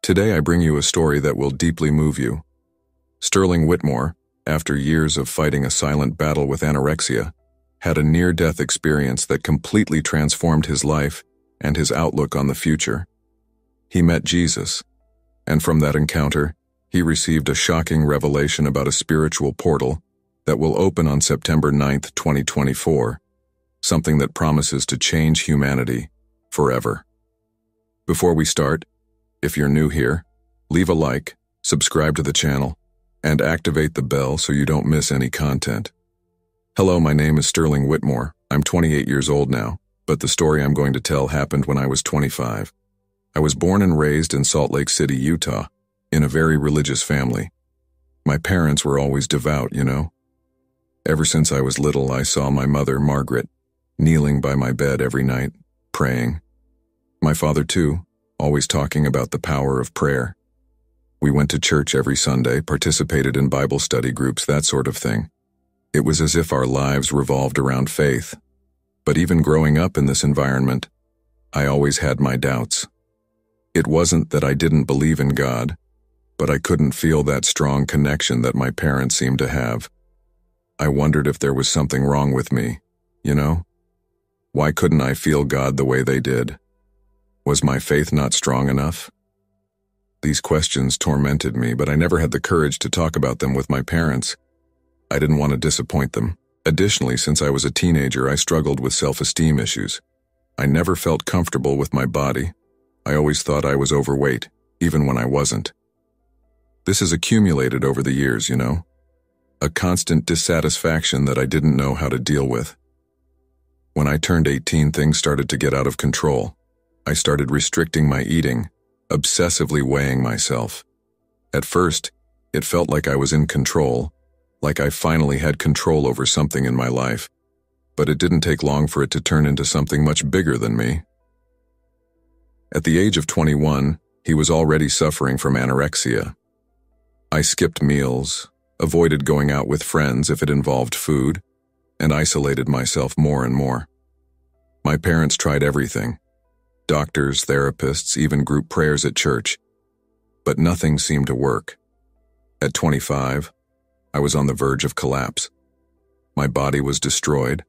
Today I bring you a story that will deeply move you. Sterling Whitmore, after years of fighting a silent battle with anorexia, had a near-death experience that completely transformed his life and his outlook on the future. He met Jesus, and from that encounter, he received a shocking revelation about a spiritual portal that will open on September 9th, 2024, something that promises to change humanity forever. Before we start, if you're new here, leave a like, subscribe to the channel, and activate the bell so you don't miss any content. Hello, my name is Sterling Whitmore. I'm 28 years old now, but the story I'm going to tell happened when I was 25. I was born and raised in Salt Lake City, Utah, in a very religious family. My parents were always devout, you know. Ever since I was little, I saw my mother, Margaret, kneeling by my bed every night, praying. My father, too, always talking about the power of prayer. We went to church every Sunday, participated in Bible study groups, that sort of thing. It was as if our lives revolved around faith. But even growing up in this environment, I always had my doubts. It wasn't that I didn't believe in God, but I couldn't feel that strong connection that my parents seemed to have. I wondered if there was something wrong with me, you know? Why couldn't I feel God the way they did? Was my faith not strong enough? These questions tormented me, but I never had the courage to talk about them with my parents. I didn't want to disappoint them. Additionally, since I was a teenager, I struggled with self-esteem issues. I never felt comfortable with my body. I always thought I was overweight, even when I wasn't. This has accumulated over the years, you know? A constant dissatisfaction that I didn't know how to deal with. When I turned 18, things started to get out of control. I started restricting my eating, obsessively weighing myself. At first, it felt like I was in control, like I finally had control over something in my life. But it didn't take long for it to turn into something much bigger than me. At the age of 21, he was already suffering from anorexia. I skipped meals, avoided going out with friends if it involved food, and isolated myself more and more. My parents tried everything. Doctors, therapists, even group prayers at church. But nothing seemed to work. At 25, I was on the verge of collapse. My body was destroyed.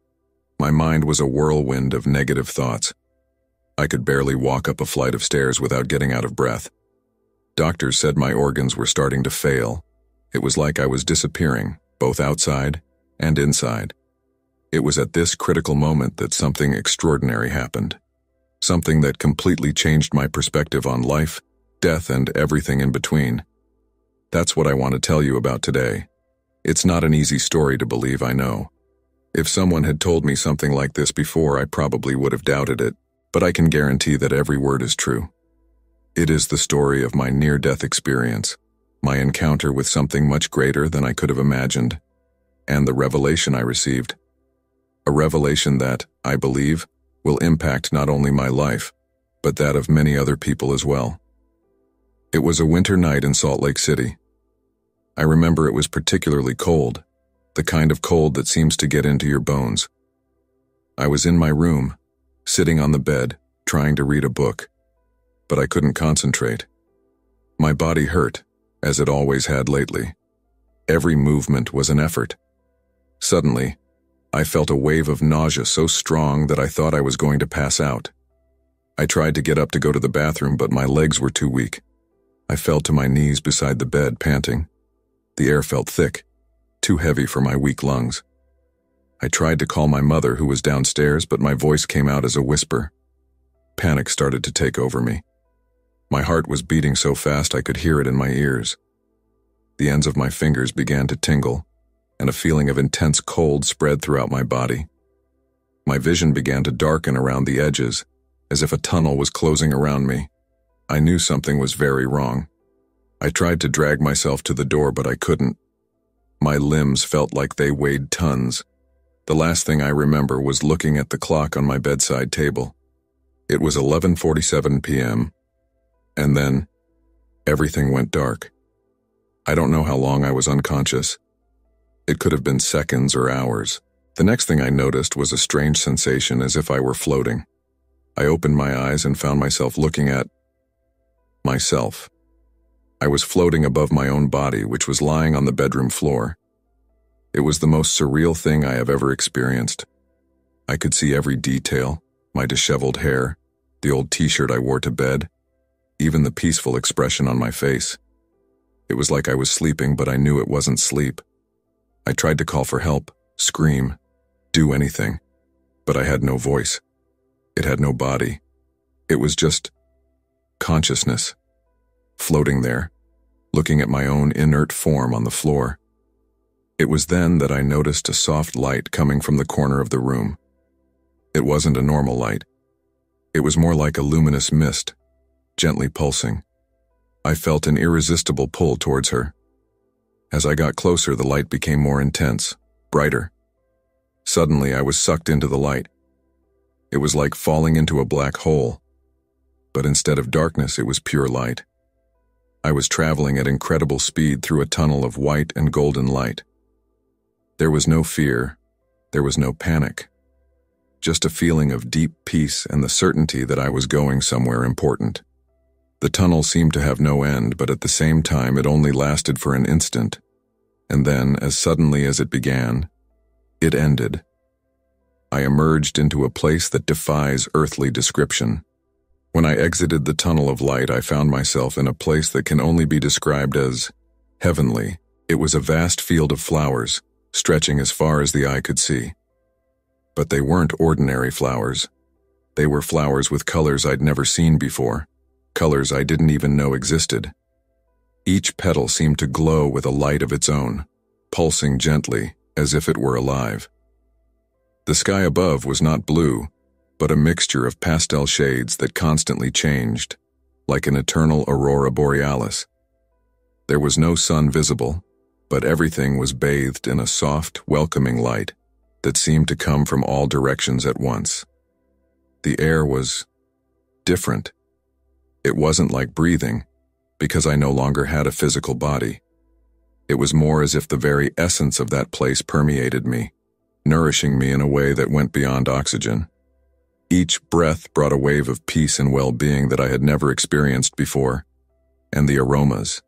My mind was a whirlwind of negative thoughts. I could barely walk up a flight of stairs without getting out of breath. Doctors said my organs were starting to fail. It was like I was disappearing, both outside and inside. It was at this critical moment that something extraordinary happened. Something that completely changed my perspective on life, death, and everything in between. That's what I want to tell you about today. It's not an easy story to believe, I know. If someone had told me something like this before, I probably would have doubted it, but I can guarantee that every word is true. It is the story of my near-death experience, my encounter with something much greater than I could have imagined, and the revelation I received. A revelation that, I believe, will impact not only my life, but that of many other people as well. It was a winter night in Salt Lake City. I remember it was particularly cold, the kind of cold that seems to get into your bones. I was in my room, sitting on the bed, trying to read a book, but I couldn't concentrate. My body hurt, as it always had lately. Every movement was an effort. Suddenly, I felt a wave of nausea so strong that I thought I was going to pass out. I tried to get up to go to the bathroom, but my legs were too weak. I fell to my knees beside the bed, panting. The air felt thick, too heavy for my weak lungs. I tried to call my mother, who was downstairs, but my voice came out as a whisper. Panic started to take over me. My heart was beating so fast I could hear it in my ears. The ends of my fingers began to tingle, and a feeling of intense cold spread throughout my body. My vision began to darken around the edges, as if a tunnel was closing around me. I knew something was very wrong. I tried to drag myself to the door, but I couldn't. My limbs felt like they weighed tons. The last thing I remember was looking at the clock on my bedside table. It was 11:47 p.m., and then everything went dark. I don't know how long I was unconscious. It could have been seconds or hours. The next thing I noticed was a strange sensation, as if I were floating. I opened my eyes and found myself looking at myself. I was floating above my own body, which was lying on the bedroom floor. It was the most surreal thing I have ever experienced. I could see every detail, my disheveled hair, the old t-shirt I wore to bed, even the peaceful expression on my face. It was like I was sleeping, but I knew it wasn't sleep. I tried to call for help, scream, do anything, but I had no voice. It had no body. It was just consciousness, floating there, looking at my own inert form on the floor. It was then that I noticed a soft light coming from the corner of the room. It wasn't a normal light. It was more like a luminous mist, gently pulsing. I felt an irresistible pull towards her. As I got closer, the light became more intense, brighter. Suddenly, I was sucked into the light. It was like falling into a black hole. But instead of darkness, it was pure light. I was traveling at incredible speed through a tunnel of white and golden light. There was no fear. There was no panic. Just a feeling of deep peace and the certainty that I was going somewhere important. The tunnel seemed to have no end, but at the same time it only lasted for an instant. And then, as suddenly as it began, it ended. I emerged into a place that defies earthly description. When I exited the tunnel of light, I found myself in a place that can only be described as heavenly. It was a vast field of flowers, stretching as far as the eye could see. But they weren't ordinary flowers. They were flowers with colors I'd never seen before, colors I didn't even know existed. Each petal seemed to glow with a light of its own, pulsing gently, as if it were alive. The sky above was not blue, but a mixture of pastel shades that constantly changed, like an eternal aurora borealis. There was no sun visible, but everything was bathed in a soft, welcoming light that seemed to come from all directions at once. The air was different. It wasn't like breathing, because I no longer had a physical body. It was more as if the very essence of that place permeated me, nourishing me in a way that went beyond oxygen. Each breath brought a wave of peace and well-being that I had never experienced before. And the aromas.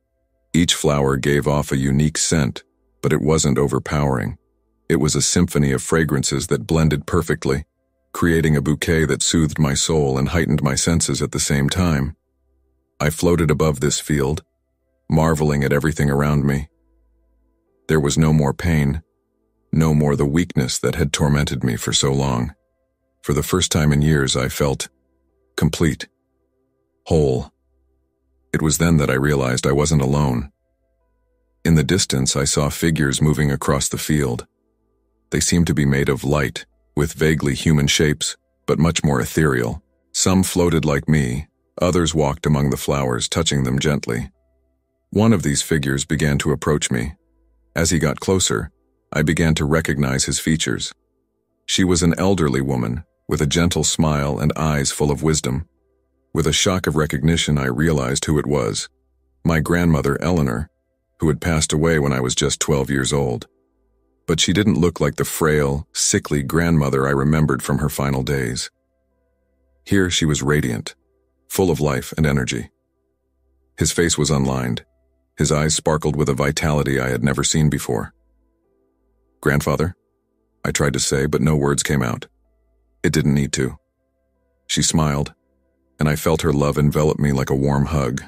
Each flower gave off a unique scent, but it wasn't overpowering. It was a symphony of fragrances that blended perfectly, creating a bouquet that soothed my soul and heightened my senses at the same time. I floated above this field, marveling at everything around me. There was no more pain, no more the weakness that had tormented me for so long. For the first time in years, I felt complete, whole. It was then that I realized I wasn't alone. In the distance, I saw figures moving across the field. They seemed to be made of light, with vaguely human shapes, but much more ethereal. Some floated like me, others walked among the flowers, touching them gently. One of these figures began to approach me. As he got closer, I began to recognize his features. She was an elderly woman, with a gentle smile and eyes full of wisdom. With a shock of recognition, I realized who it was. My grandmother, Eleanor, who had passed away when I was just 12 years old. But she didn't look like the frail, sickly grandmother I remembered from her final days. Here she was radiant, full of life and energy. His face was unlined. His eyes sparkled with a vitality I had never seen before. "Grandfather?" I tried to say, but no words came out. It didn't need to. She smiled, and I felt her love envelop me like a warm hug.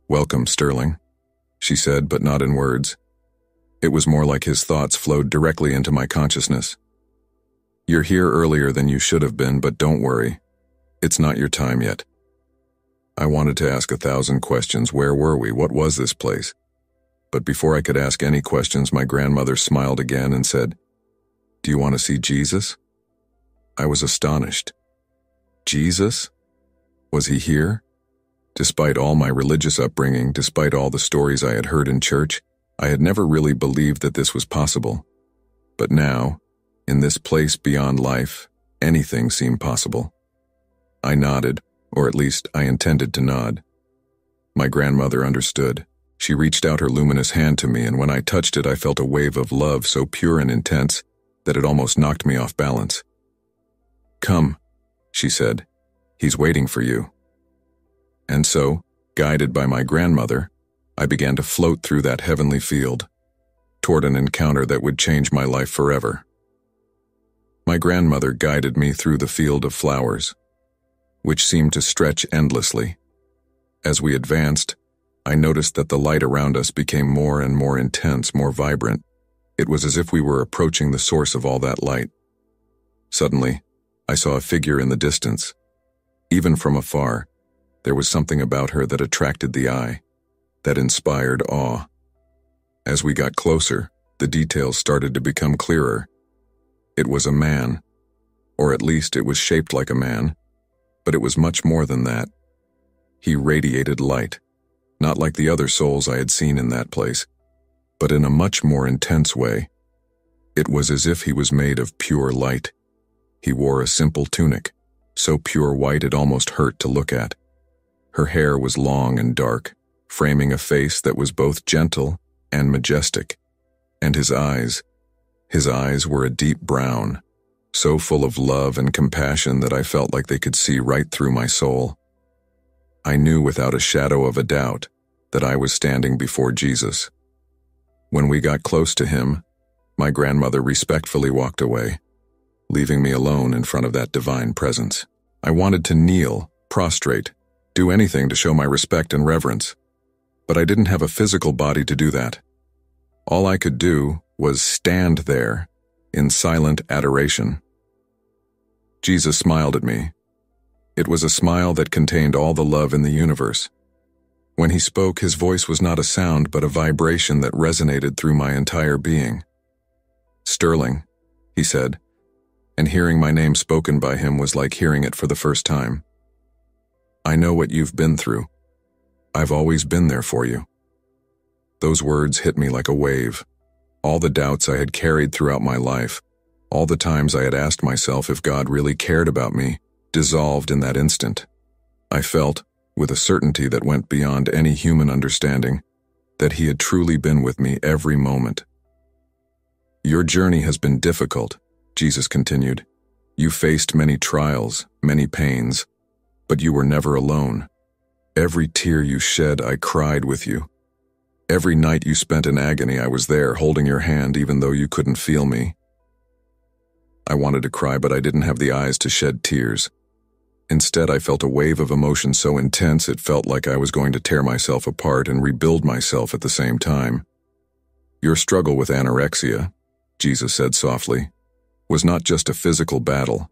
"Welcome, Sterling," she said, but not in words. It was more like his thoughts flowed directly into my consciousness. "You're here earlier than you should have been, but don't worry. It's not your time yet." I wanted to ask 1,000 questions. Where were we? What was this place? But before I could ask any questions, my grandmother smiled again and said, "Do you want to see Jesus?" I was astonished. Jesus? Was he here? Despite all my religious upbringing, despite all the stories I had heard in church, I had never really believed that this was possible. But now, in this place beyond life, anything seemed possible. I nodded, or at least I intended to nod. My grandmother understood. She reached out her luminous hand to me, and when I touched it, I felt a wave of love so pure and intense that it almost knocked me off balance. "Come," she said. "He's waiting for you." And so, guided by my grandmother, I began to float through that heavenly field, toward an encounter that would change my life forever. My grandmother guided me through the field of flowers, which seemed to stretch endlessly. As we advanced, I noticed that the light around us became more and more intense, more vibrant. It was as if we were approaching the source of all that light. Suddenly, I saw a figure in the distance. Even from afar, there was something about her that attracted the eye, that inspired awe. As we got closer, the details started to become clearer. It was a man, or at least it was shaped like a man, but it was much more than that. He radiated light, not like the other souls I had seen in that place, but in a much more intense way. It was as if he was made of pure light. He wore a simple tunic, so pure white it almost hurt to look at. Her hair was long and dark, framing a face that was both gentle and majestic. And his eyes were a deep brown, so full of love and compassion that I felt like they could see right through my soul. I knew without a shadow of a doubt that I was standing before Jesus. When we got close to him, my grandmother respectfully walked away, leaving me alone in front of that divine presence. I wanted to kneel, prostrate, do anything to show my respect and reverence, but I didn't have a physical body to do that. All I could do was stand there in silent adoration. Jesus smiled at me. It was a smile that contained all the love in the universe. When he spoke, his voice was not a sound but a vibration that resonated through my entire being. "Sterling," he said, and hearing my name spoken by him was like hearing it for the first time. "I know what you've been through. I've always been there for you." Those words hit me like a wave. All the doubts I had carried throughout my life, all the times I had asked myself if God really cared about me, dissolved in that instant. I felt, with a certainty that went beyond any human understanding, that he had truly been with me every moment. "Your journey has been difficult," Jesus continued. "You faced many trials, many pains, but you were never alone. Every tear you shed, I cried with you. Every night you spent in agony, I was there, holding your hand even though you couldn't feel me." I wanted to cry, but I didn't have the eyes to shed tears. Instead, I felt a wave of emotion so intense it felt like I was going to tear myself apart and rebuild myself at the same time. "Your struggle with anorexia," Jesus said softly, "was not just a physical battle.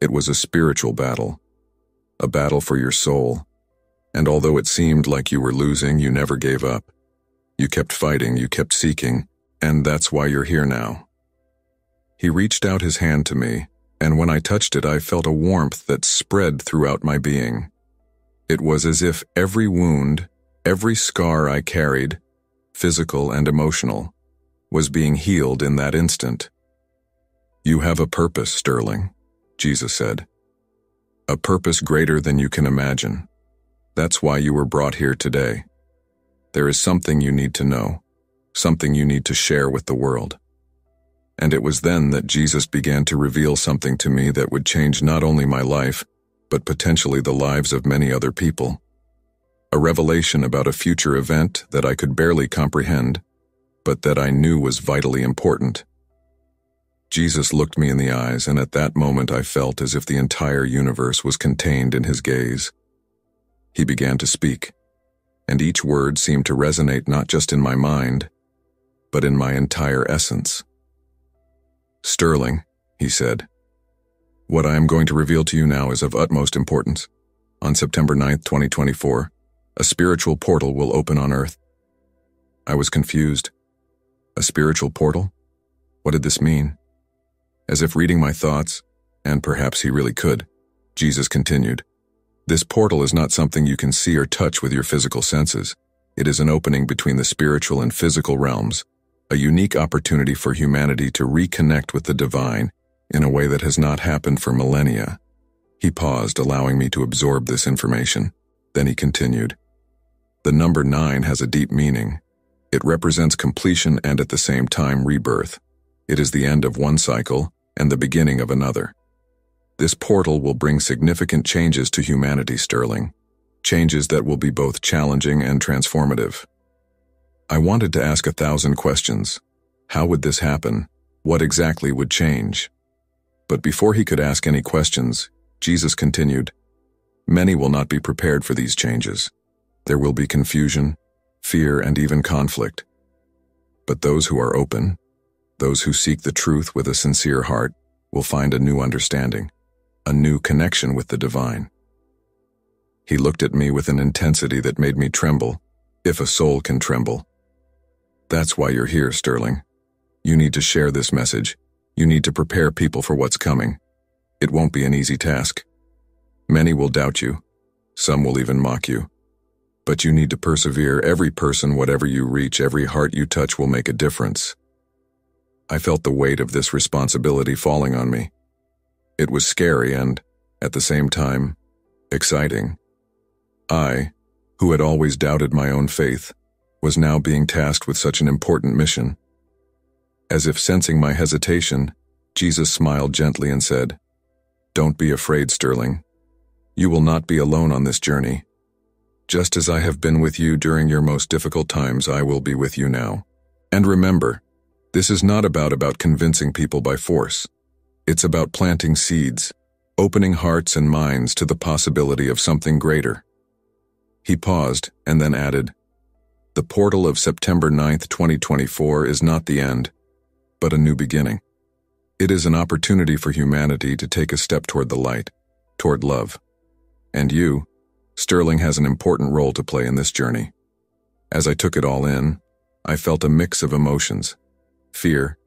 It was a spiritual battle, a battle for your soul. And although it seemed like you were losing, you never gave up. You kept fighting, you kept seeking, and that's why you're here now." He reached out his hand to me, and when I touched it, I felt a warmth that spread throughout my being. It was as if every wound, every scar I carried, physical and emotional, was being healed in that instant. "You have a purpose, Sterling," Jesus said. "A purpose greater than you can imagine. That's why you were brought here today. There is something you need to know, something you need to share with the world." And it was then that Jesus began to reveal something to me that would change not only my life, but potentially the lives of many other people. A revelation about a future event that I could barely comprehend, but that I knew was vitally important. Jesus looked me in the eyes, and at that moment I felt as if the entire universe was contained in his gaze. He began to speak, and each word seemed to resonate not just in my mind, but in my entire essence. "Sterling," he said, "what I am going to reveal to you now is of utmost importance. On September 9th, 2024, a spiritual portal will open on Earth." I was confused. A spiritual portal? What did this mean? As if reading my thoughts, and perhaps he really could, Jesus continued, "This portal is not something you can see or touch with your physical senses. It is an opening between the spiritual and physical realms, a unique opportunity for humanity to reconnect with the divine in a way that has not happened for millennia." He paused, allowing me to absorb this information. Then he continued, "The number 9 has a deep meaning. It represents completion and at the same time rebirth. It is the end of one cycle and the beginning of another. This portal will bring significant changes to humanity, Sterling. Changes that will be both challenging and transformative. I wanted to ask 1,000 questions. How would this happen? What exactly would change? But before he could ask any questions, Jesus continued, "Many will not be prepared for these changes. There will be confusion, fear, and even conflict. But those who are open, those who seek the truth with a sincere heart, will find a new understanding, a new connection with the divine." He looked at me with an intensity that made me tremble, if a soul can tremble. "That's why you're here, Sterling. You need to share this message. You need to prepare people for what's coming. It won't be an easy task. Many will doubt you. Some will even mock you. But you need to persevere. Every person, whatever you reach, every heart you touch will make a difference." I felt the weight of this responsibility falling on me. It was scary and, at the same time, exciting. I, who had always doubted my own faith, was now being tasked with such an important mission. As if sensing my hesitation, Jesus smiled gently and said, "Don't be afraid, Sterling. You will not be alone on this journey. Just as I have been with you during your most difficult times, I will be with you now. And remember, this is not about convincing people by force. It's about planting seeds, opening hearts and minds to the possibility of something greater." He paused and then added, "The portal of September 9th, 2024 is not the end, but a new beginning. It is an opportunity for humanity to take a step toward the light, toward love. And you, Sterling, has an important role to play in this journey." As I took it all in, I felt a mix of emotions: fear,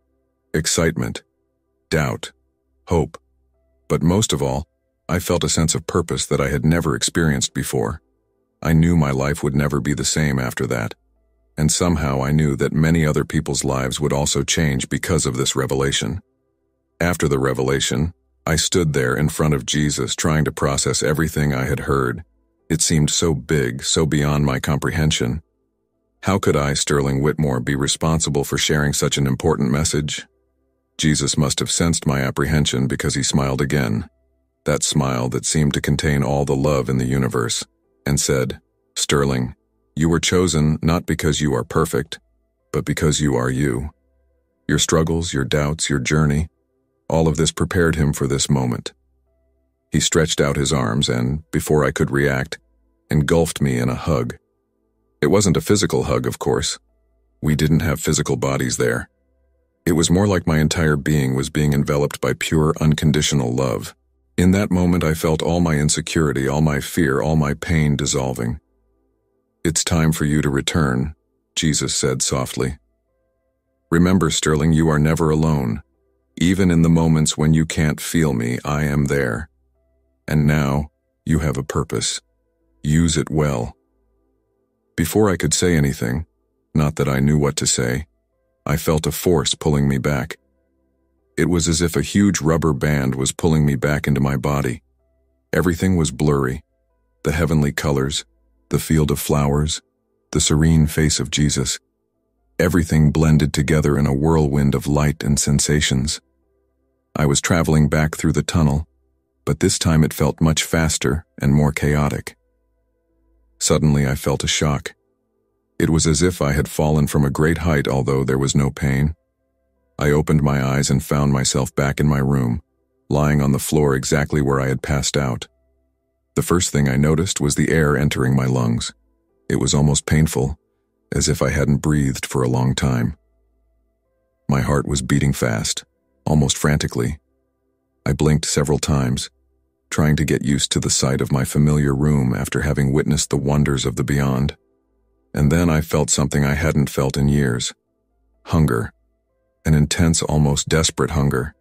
excitement, doubt, hope. But most of all, I felt a sense of purpose that I had never experienced before. I knew my life would never be the same after that, and somehow I knew that many other people's lives would also change because of this revelation. After the revelation, I stood there in front of Jesus trying to process everything I had heard. It seemed so big, so beyond my comprehension. How could I, Sterling Whitmore, be responsible for sharing such an important message? Jesus must have sensed my apprehension because he smiled again, that smile that seemed to contain all the love in the universe, and said, "Sterling, you were chosen not because you are perfect, but because you are you. Your struggles, your doubts, your journey, all of this prepared him for this moment." He stretched out his arms and, before I could react, engulfed me in a hug. It wasn't a physical hug, of course. We didn't have physical bodies there. It was more like my entire being was being enveloped by pure, unconditional love. In that moment, I felt all my insecurity, all my fear, all my pain dissolving. "It's time for you to return," Jesus said softly. "Remember, Sterling, you are never alone. Even in the moments when you can't feel me, I am there. And now, you have a purpose. Use it well." Before I could say anything, not that I knew what to say, I felt a force pulling me back. It was as if a huge rubber band was pulling me back into my body. Everything was blurry. The heavenly colors, the field of flowers, the serene face of Jesus. Everything blended together in a whirlwind of light and sensations. I was traveling back through the tunnel, but this time it felt much faster and more chaotic. Suddenly I felt a shock. It was as if I had fallen from a great height, although there was no pain. I opened my eyes and found myself back in my room, lying on the floor exactly where I had passed out. The first thing I noticed was the air entering my lungs. It was almost painful, as if I hadn't breathed for a long time. My heart was beating fast, almost frantically. I blinked several times, trying to get used to the sight of my familiar room after having witnessed the wonders of the beyond. And then I felt something I hadn't felt in years: hunger. An intense, almost desperate hunger.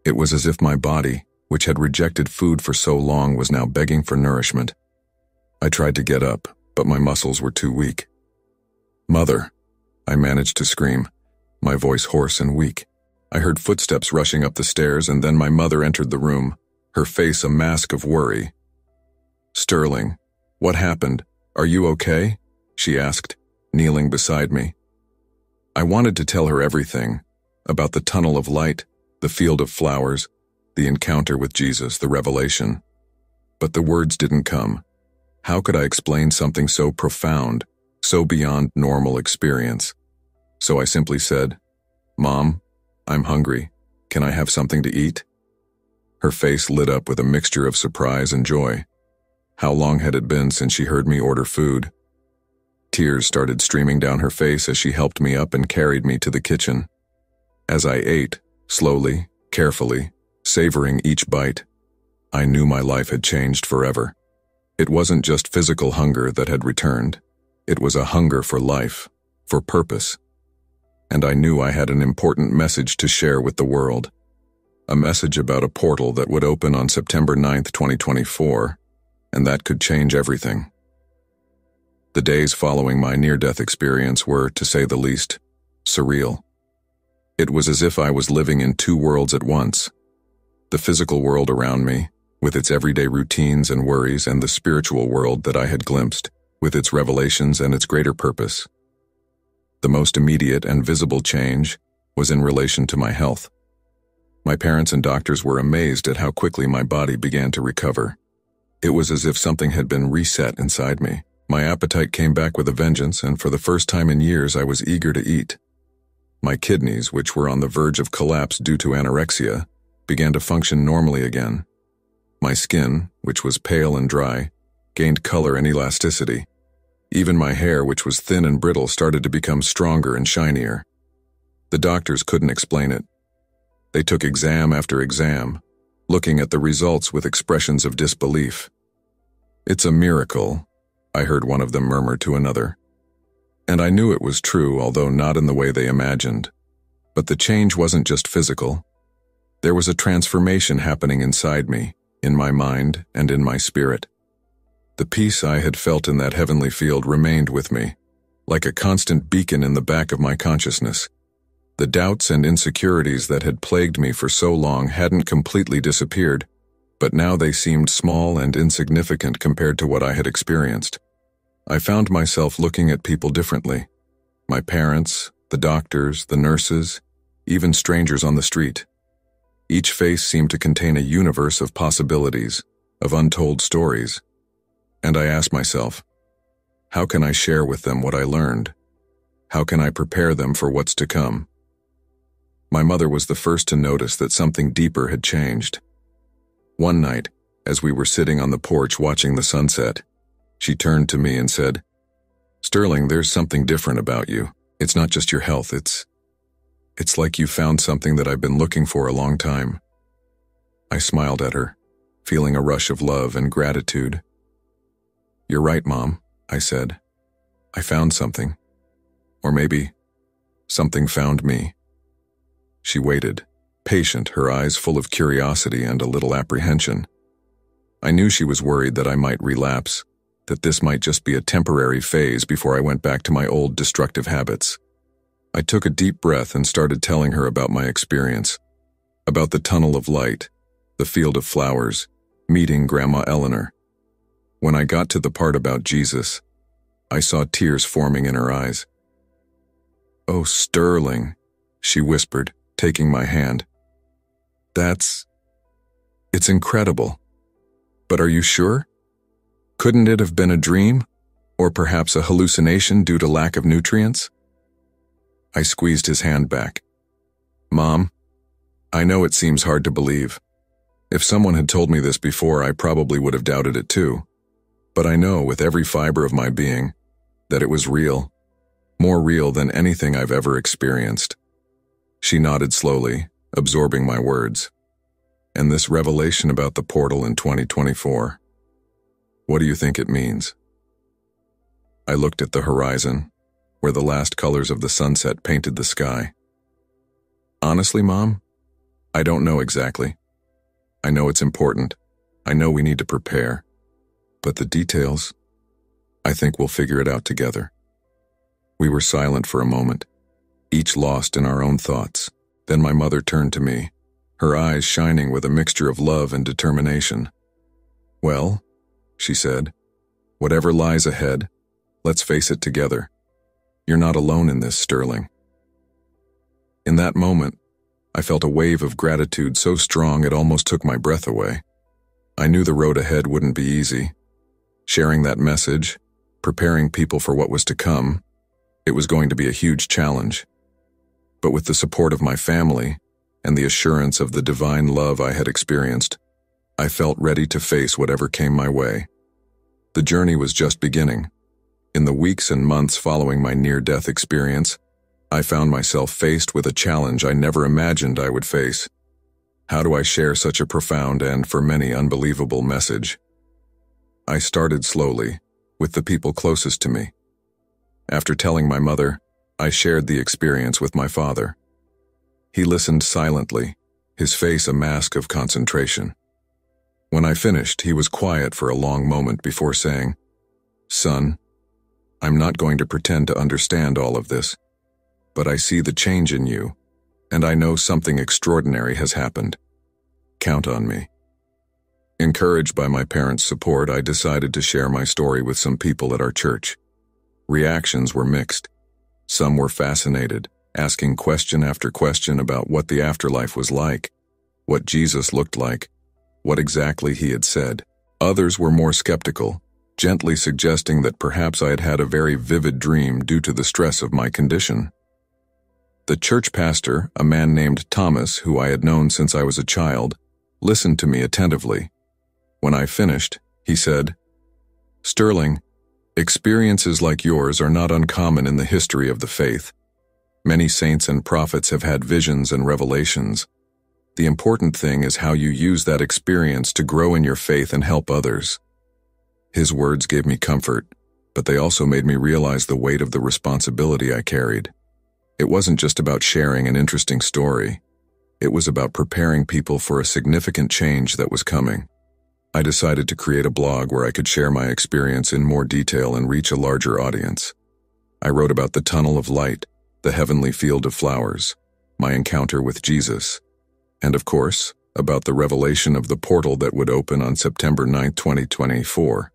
It was as if my body, which had rejected food for so long, was now begging for nourishment. I tried to get up, but my muscles were too weak. "Mother," I managed to scream, my voice hoarse and weak. I heard footsteps rushing up the stairs, and then my mother entered the room, her face a mask of worry. "Sterling, what happened? Are you okay?" she asked, kneeling beside me. I wanted to tell her everything, about the tunnel of light, the field of flowers, the encounter with Jesus, the revelation. But the words didn't come. How could I explain something so profound, so beyond normal experience. So I simply said, "Mom, I'm hungry. Can I have something to eat?" Her face lit up with a mixture of surprise and joy. How long had it been since she heard me order food? Tears started streaming down her face as she helped me up and carried me to the kitchen. As I ate, slowly, carefully, savoring each bite, I knew my life had changed forever. It wasn't just physical hunger that had returned. It was a hunger for life, for purpose. And I knew I had an important message to share with the world. A message about a portal that would open on September 9th, 2024, and that could change everything. The days following my near-death experience were, to say the least, surreal. It was as if I was living in two worlds at once. The physical world around me, with its everyday routines and worries, and the spiritual world that I had glimpsed, with its revelations and its greater purpose. The most immediate and visible change was in relation to my health. My parents and doctors were amazed at how quickly my body began to recover. It was as if something had been reset inside me. My appetite came back with a vengeance, and for the first time in years I was eager to eat. My kidneys, which were on the verge of collapse due to anorexia, began to function normally again. My skin, which was pale and dry, gained color and elasticity. Even my hair, which was thin and brittle, started to become stronger and shinier. The doctors couldn't explain it. They took exam after exam, looking at the results with expressions of disbelief. "It's a miracle," I heard one of them murmur to another. And I knew it was true, although not in the way they imagined. But the change wasn't just physical. There was a transformation happening inside me, in my mind and in my spirit. The peace I had felt in that heavenly field remained with me, like a constant beacon in the back of my consciousness. The doubts and insecurities that had plagued me for so long hadn't completely disappeared, but now they seemed small and insignificant compared to what I had experienced. I found myself looking at people differently. My parents, the doctors, the nurses, even strangers on the street. Each face seemed to contain a universe of possibilities, of untold stories. And I asked myself, how can I share with them what I learned? How can I prepare them for what's to come? My mother was the first to notice that something deeper had changed. One night, as we were sitting on the porch watching the sunset, she turned to me and said, "Sterling, there's something different about you. It's not just your health, it's like you found something that I've been looking for a long time." I smiled at her, feeling a rush of love and gratitude. "You're right, Mom," I said. "I found something. Or maybe something found me." She waited, patient, her eyes full of curiosity and a little apprehension. I knew she was worried that I might relapse, that this might just be a temporary phase before I went back to my old destructive habits. I took a deep breath and started telling her about my experience, about the tunnel of light, the field of flowers, meeting Grandma Eleanor. When I got to the part about Jesus, I saw tears forming in her eyes. "Oh, Sterling," she whispered, taking my hand. It's incredible. But are you sure? Couldn't it have been a dream? Or perhaps a hallucination due to lack of nutrients?" I squeezed his hand back. "Mom, I know it seems hard to believe. If someone had told me this before, I probably would have doubted it too. But I know with every fiber of my being that it was real, more real than anything I've ever experienced." She nodded slowly, absorbing my words. "And this revelation about the portal in 2024, what do you think it means?" I looked at the horizon, where the last colors of the sunset painted the sky. "Honestly, Mom, I don't know exactly. I know it's important. I know we need to prepare. But the details, I think we'll figure it out together." We were silent for a moment, each lost in our own thoughts. Then my mother turned to me, her eyes shining with a mixture of love and determination. "Well," she said, "whatever lies ahead, let's face it together. You're not alone in this, Sterling." In that moment, I felt a wave of gratitude so strong it almost took my breath away. I knew the road ahead wouldn't be easy. Sharing that message, preparing people for what was to come. It was going to be a huge challenge. But with the support of my family and the assurance of the divine love I had experienced, I felt ready to face whatever came my way. The journey was just beginning. In the weeks and months following my near-death experience, I found myself faced with a challenge I never imagined I would face. How do I share such a profound and, for many, unbelievable message? I started slowly, with the people closest to me. After telling my mother, I shared the experience with my father. He listened silently, his face a mask of concentration. When I finished, he was quiet for a long moment before saying, "Son, I'm not going to pretend to understand all of this, but I see the change in you, and I know something extraordinary has happened. Count on me." Encouraged by my parents' support, I decided to share my story with some people at our church. Reactions were mixed. Some were fascinated, asking question after question about what the afterlife was like, what Jesus looked like, what exactly he had said. Others were more skeptical, gently suggesting that perhaps I had had a very vivid dream due to the stress of my condition. The church pastor, a man named Thomas, who I had known since I was a child, listened to me attentively. When I finished, he said, "Sterling, experiences like yours are not uncommon in the history of the faith. Many saints and prophets have had visions and revelations. The important thing is how you use that experience to grow in your faith and help others." His words gave me comfort, but they also made me realize the weight of the responsibility I carried. It wasn't just about sharing an interesting story. It was about preparing people for a significant change that was coming. I decided to create a blog where I could share my experience in more detail and reach a larger audience. I wrote about the tunnel of light, the heavenly field of flowers, my encounter with Jesus, and of course, about the revelation of the portal that would open on September 9, 2024.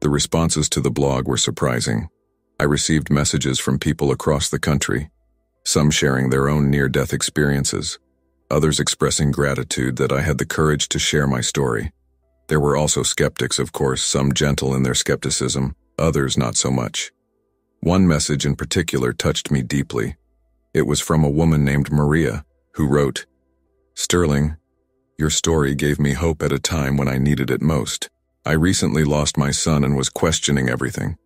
The responses to the blog were surprising. I received messages from people across the country, some sharing their own near-death experiences, others expressing gratitude that I had the courage to share my story. There were also skeptics, of course, some gentle in their skepticism, others not so much. One message in particular touched me deeply. It was from a woman named Maria, who wrote, "Sterling, your story gave me hope at a time when I needed it most. I recently lost my son and was questioning everything.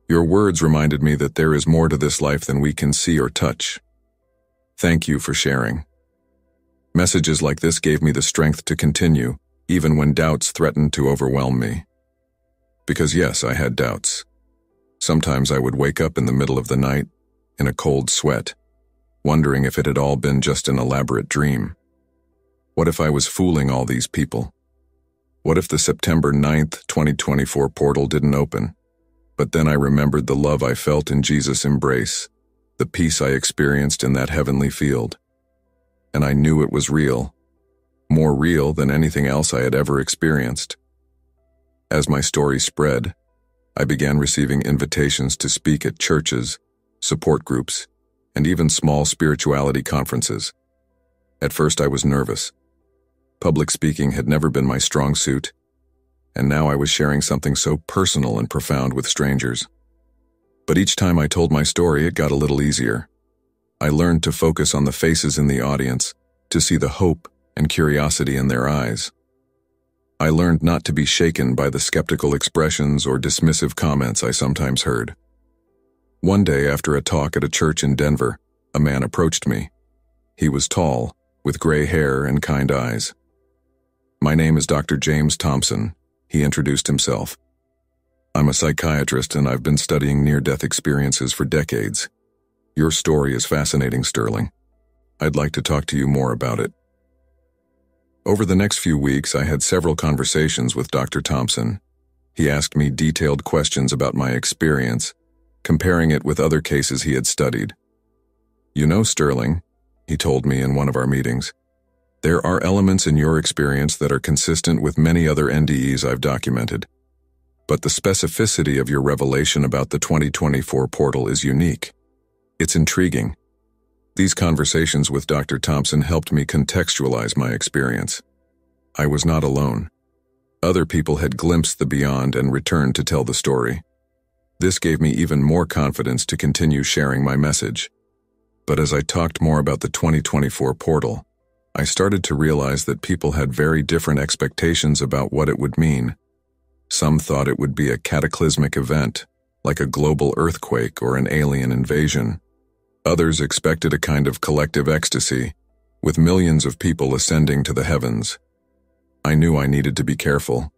Your words reminded me that there is more to this life than we can see or touch. Thank you for sharing." Messages like this gave me the strength to continue, even when doubts threatened to overwhelm me. Because yes, I had doubts. Sometimes I would wake up in the middle of the night, in a cold sweat, wondering if it had all been just an elaborate dream. What if I was fooling all these people? What if the September 9th, 2024 portal didn't open? But then I remembered the love I felt in Jesus' embrace, the peace I experienced in that heavenly field. And I knew it was real, more real than anything else I had ever experienced. As my story spread, I began receiving invitations to speak at churches, support groups, and even small spirituality conferences. At first I was nervous. Public speaking had never been my strong suit, and now I was sharing something so personal and profound with strangers. But each time I told my story, it got a little easier. I learned to focus on the faces in the audience, to see the hope and curiosity in their eyes. I learned not to be shaken by the skeptical expressions or dismissive comments I sometimes heard. One day after a talk at a church in Denver, a man approached me. He was tall, with gray hair and kind eyes. "My name is Dr. James Thompson," he introduced himself. "I'm a psychiatrist and I've been studying near-death experiences for decades. Your story is fascinating, Sterling. I'd like to talk to you more about it." Over the next few weeks, I had several conversations with Dr. Thompson. He asked me detailed questions about my experience, comparing it with other cases he had studied. "You know, Sterling," he told me in one of our meetings, "there are elements in your experience that are consistent with many other NDEs I've documented. But the specificity of your revelation about the 2024 portal is unique. It's intriguing." These conversations with Dr. Thompson helped me contextualize my experience. I was not alone. Other people had glimpsed the beyond and returned to tell the story. This gave me even more confidence to continue sharing my message. But as I talked more about the 2024 portal, I started to realize that people had very different expectations about what it would mean. Some thought it would be a cataclysmic event, like a global earthquake or an alien invasion. Others expected a kind of collective ecstasy, with millions of people ascending to the heavens. I knew I needed to be careful.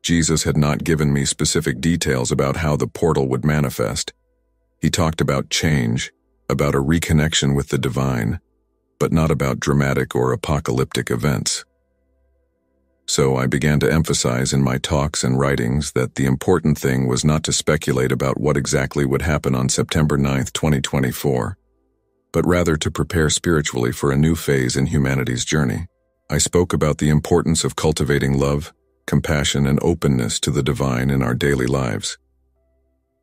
Jesus had not given me specific details about how the portal would manifest. He talked about change, about a reconnection with the divine, but not about dramatic or apocalyptic events. So I began to emphasize in my talks and writings that the important thing was not to speculate about what exactly would happen on September 9, 2024, but rather to prepare spiritually for a new phase in humanity's journey. I spoke about the importance of cultivating love, compassion, and openness to the divine in our daily lives.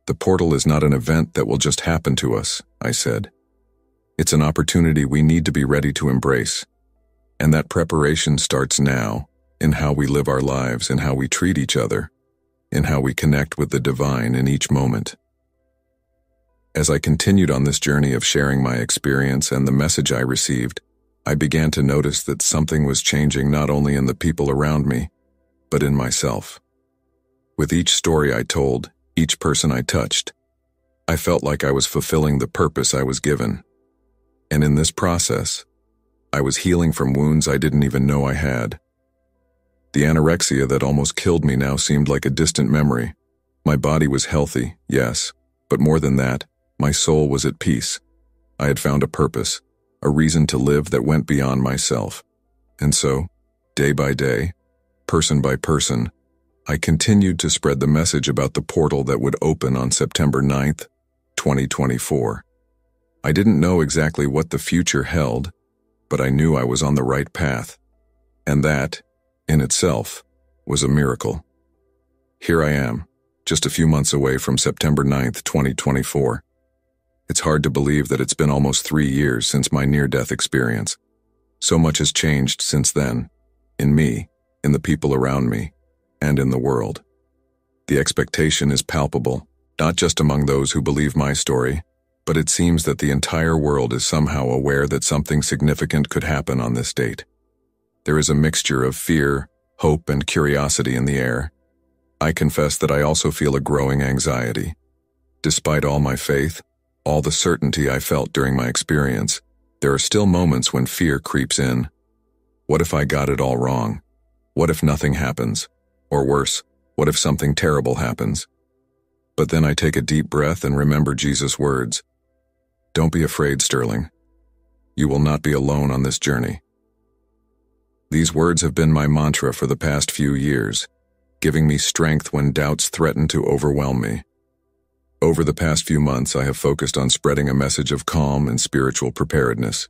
The portal is not an event that will just happen to us, I said. It's an opportunity we need to be ready to embrace. And that preparation starts now, in how we live our lives, in how we treat each other, in how we connect with the divine in each moment. As I continued on this journey of sharing my experience and the message I received, I began to notice that something was changing not only in the people around me, but in myself. With each story I told, each person I touched, I felt like I was fulfilling the purpose I was given. And in this process, I was healing from wounds I didn't even know I had. The anorexia that almost killed me now seemed like a distant memory. My body was healthy, yes, but more than that, my soul was at peace. I had found a purpose, a reason to live that went beyond myself. And so, day by day, person by person, I continued to spread the message about the portal that would open on September 9th, 2024. I didn't know exactly what the future held, but I knew I was on the right path. And that, in itself, was a miracle. Here I am, just a few months away from September 9th, 2024. It's hard to believe that it's been almost 3 years since my near-death experience. So much has changed since then, in me, in the people around me, and in the world. The expectation is palpable, not just among those who believe my story, but it seems that the entire world is somehow aware that something significant could happen on this date. There is a mixture of fear, hope, and curiosity in the air. I confess that I also feel a growing anxiety. Despite all my faith, all the certainty I felt during my experience, there are still moments when fear creeps in. What if I got it all wrong? What if nothing happens? Or worse, what if something terrible happens? But then I take a deep breath and remember Jesus' words. Don't be afraid, Sterling. You will not be alone on this journey. These words have been my mantra for the past few years, giving me strength when doubts threaten to overwhelm me. Over the past few months, I have focused on spreading a message of calm and spiritual preparedness.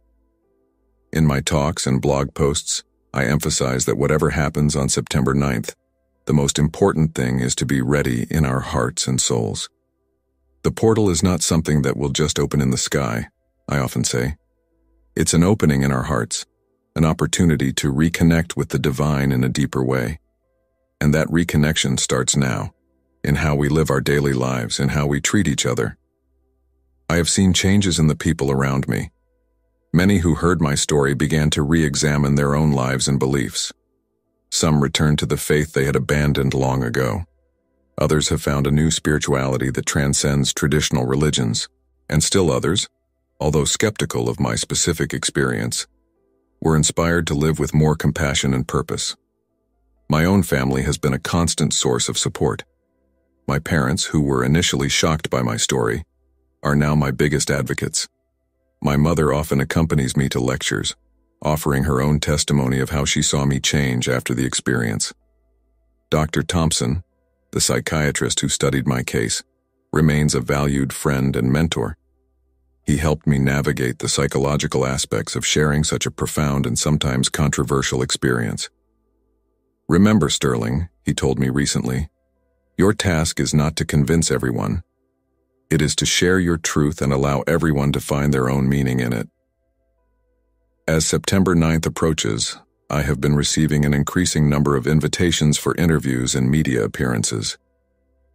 In my talks and blog posts, I emphasize that whatever happens on September 9th, the most important thing is to be ready in our hearts and souls. The portal is not something that will just open in the sky, I often say. It's an opening in our hearts, an opportunity to reconnect with the divine in a deeper way. And that reconnection starts now, in how we live our daily lives and how we treat each other. I have seen changes in the people around me. Many who heard my story began to re-examine their own lives and beliefs. Some returned to the faith they had abandoned long ago. Others have found a new spirituality that transcends traditional religions, and still others, although skeptical of my specific experience, were inspired to live with more compassion and purpose. My own family has been a constant source of support. My parents, who were initially shocked by my story, are now my biggest advocates. My mother often accompanies me to lectures, offering her own testimony of how she saw me change after the experience. Dr. Thompson, the psychiatrist who studied my case, remains a valued friend and mentor. He helped me navigate the psychological aspects of sharing such a profound and sometimes controversial experience. Remember, Sterling, he told me recently, your task is not to convince everyone. It is to share your truth and allow everyone to find their own meaning in it. As September 9th approaches, I have been receiving an increasing number of invitations for interviews and media appearances.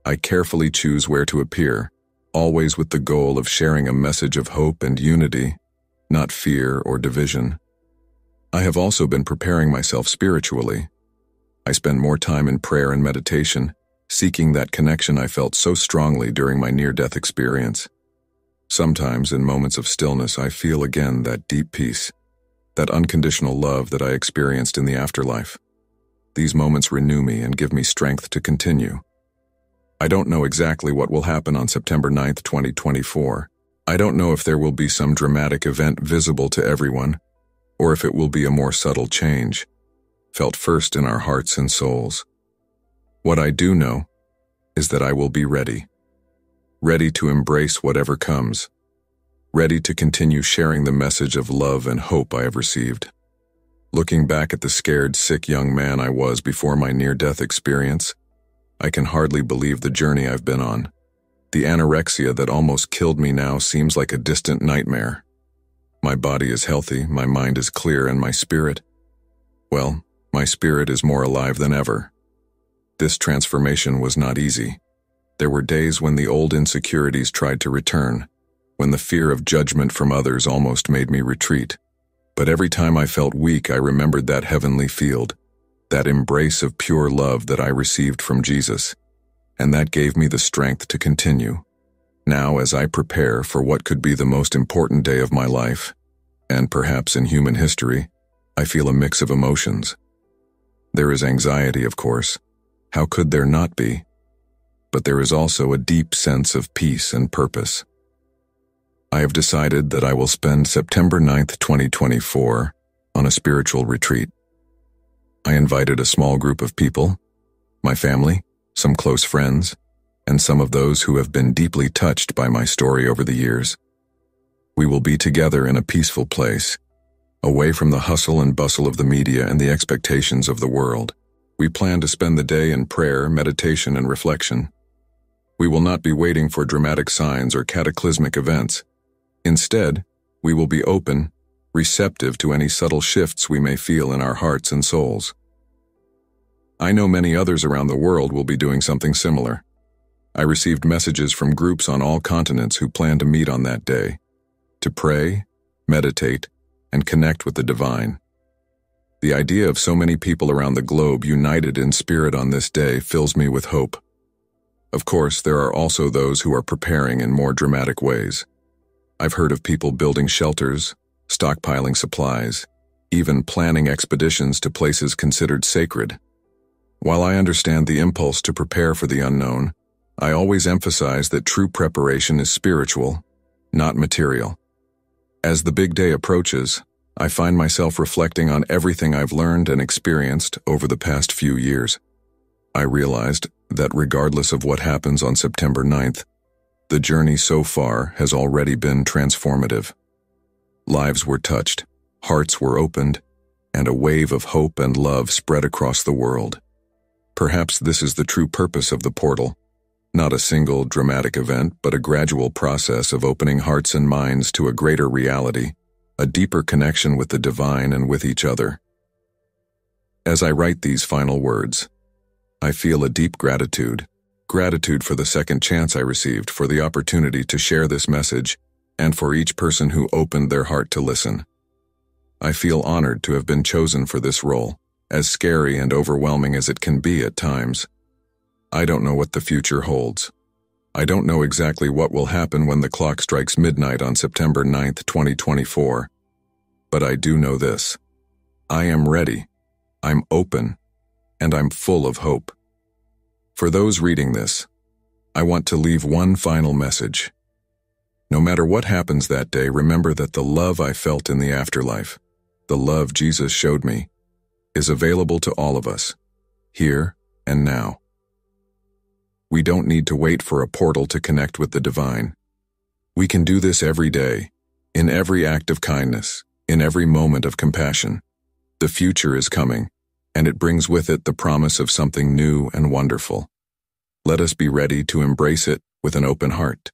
I carefully choose where to appear, always with the goal of sharing a message of hope and unity, not fear or division. I have also been preparing myself spiritually. I spend more time in prayer and meditation, seeking that connection I felt so strongly during my near-death experience. Sometimes, in moments of stillness, I feel again that deep peace, that unconditional love that I experienced in the afterlife. These moments renew me and give me strength to continue. I don't know exactly what will happen on September 9th, 2024. I don't know if there will be some dramatic event visible to everyone, or if it will be a more subtle change, felt first in our hearts and souls. What I do know is that I will be ready to embrace whatever comes, ready to continue sharing the message of love and hope I have received. Looking back at the scared, sick young man I was before my near-death experience, I can hardly believe the journey I've been on. The anorexia that almost killed me now seems like a distant nightmare. My body is healthy, my mind is clear, and my spirit, well, my spirit is more alive than ever. This transformation was not easy. There were days when the old insecurities tried to return, when the fear of judgment from others almost made me retreat. But every time I felt weak, I remembered that heavenly field, that embrace of pure love that I received from Jesus, and that gave me the strength to continue. Now, as I prepare for what could be the most important day of my life, and perhaps in human history, I feel a mix of emotions. There is anxiety, of course. How could there not be? But there is also a deep sense of peace and purpose. I have decided that I will spend September 9th, 2024, on a spiritual retreat. I invited a small group of people, my family, some close friends, and some of those who have been deeply touched by my story over the years. We will be together in a peaceful place, away from the hustle and bustle of the media and the expectations of the world. We plan to spend the day in prayer, meditation, and reflection. We will not be waiting for dramatic signs or cataclysmic events. Instead, we will be open, receptive to any subtle shifts we may feel in our hearts and souls. I know many others around the world will be doing something similar. I received messages from groups on all continents who plan to meet on that day, to pray, meditate, and connect with the divine. The idea of so many people around the globe united in spirit on this day fills me with hope. Of course, there are also those who are preparing in more dramatic ways. I've heard of people building shelters, stockpiling supplies, even planning expeditions to places considered sacred. While I understand the impulse to prepare for the unknown, I always emphasize that true preparation is spiritual, not material. As the big day approaches, I find myself reflecting on everything I've learned and experienced over the past few years. I realized that regardless of what happens on September 9th, the journey so far has already been transformative. Lives were touched, hearts were opened, and a wave of hope and love spread across the world. Perhaps this is the true purpose of the portal, not a single dramatic event, but a gradual process of opening hearts and minds to a greater reality, a deeper connection with the divine and with each other. As I write these final words, I feel a deep gratitude for the second chance I received, for the opportunity to share this message, and for each person who opened their heart to listen. I feel honored to have been chosen for this role, as scary and overwhelming as it can be at times. I don't know what the future holds. I don't know exactly what will happen when the clock strikes midnight on September 9th, 2024. But I do know this. I am ready, I'm open, and I'm full of hope. For those reading this, I want to leave one final message. No matter what happens that day, remember that the love I felt in the afterlife, the love Jesus showed me, is available to all of us, here and now. We don't need to wait for a portal to connect with the divine. We can do this every day, in every act of kindness, in every moment of compassion. The future is coming, and it brings with it the promise of something new and wonderful. Let us be ready to embrace it with an open heart.